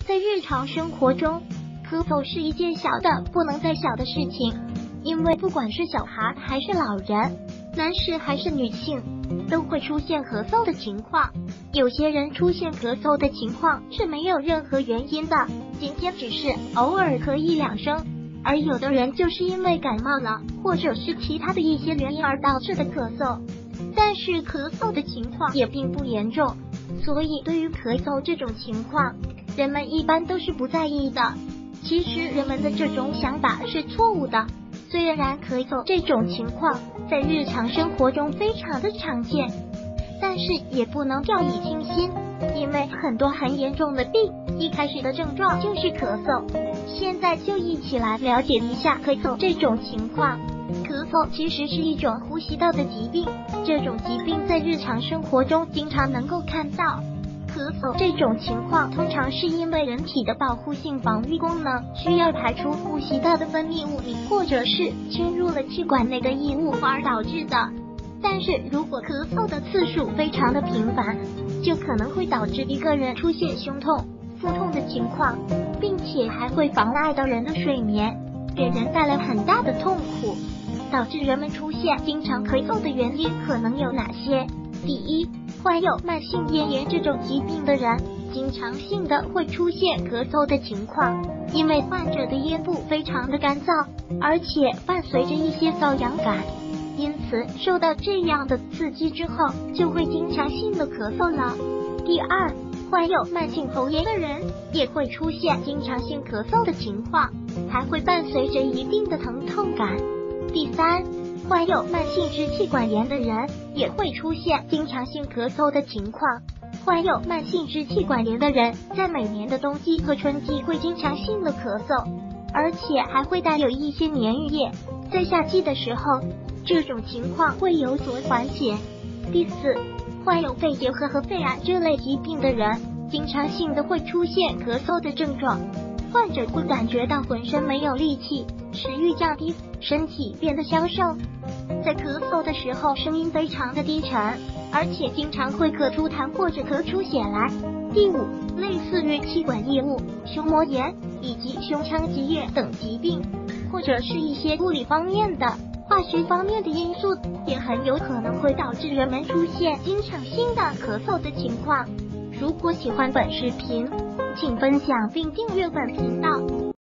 在日常生活中，咳嗽是一件小的不能再小的事情，因为不管是小孩还是老人，男士还是女性，都会出现咳嗽的情况。有些人出现咳嗽的情况是没有任何原因的，今天只是偶尔咳一两声，而有的人就是因为感冒了，或者是其他的一些原因而导致的咳嗽。但是咳嗽的情况也并不严重，所以对于咳嗽这种情况，人们一般都是不在意的。其实人们的这种想法是错误的，虽然咳嗽这种情况在日常生活中非常的常见，但是也不能掉以轻心，因为很多很严重的病一开始的症状就是咳嗽。现在就一起来了解一下咳嗽这种情况。咳嗽其实是一种呼吸道的疾病，这种疾病在日常生活中经常能够看到。咳嗽这种情况通常是因为人体的保护性防御功能需要排出呼吸道的分泌物品，或者是侵入了气管内的异物而导致的。但是如果咳嗽的次数非常的频繁，就可能会导致一个人出现胸痛、腹痛的情况，并且还会妨碍到人的睡眠，给人带来很大的痛苦。导致人们出现经常咳嗽的原因可能有哪些？第一，患有慢性咽炎这种疾病的人，经常性的会出现咳嗽的情况，因为患者的咽部非常的干燥，而且伴随着一些瘙痒感，因此受到这样的刺激之后，就会经常性的咳嗽了。第二，患有慢性喉炎的人也会出现经常性咳嗽的情况，还会伴随着一定的疼痛感。第三，患有慢性支气管炎的人也会出现经常性咳嗽的情况。患有慢性支气管炎的人在每年的冬季和春季会经常性的咳嗽，而且还会带有一些黏液，在夏季的时候这种情况会有所缓解。第四，患有肺结核和肺癌这类疾病的人经常性的会出现咳嗽的症状，患者会感觉到浑身没有力气，食欲降低，身体变得消瘦，在咳嗽的时候声音非常的低沉，而且经常会咳出痰或者咳出血来。第五，类似于气管异物、胸膜炎以及胸腔积液等疾病，或者是一些物理方面的、化学方面的因素，也很有可能会导致人们出现经常性的咳嗽的情况。如果喜欢本视频，请分享并订阅本频道。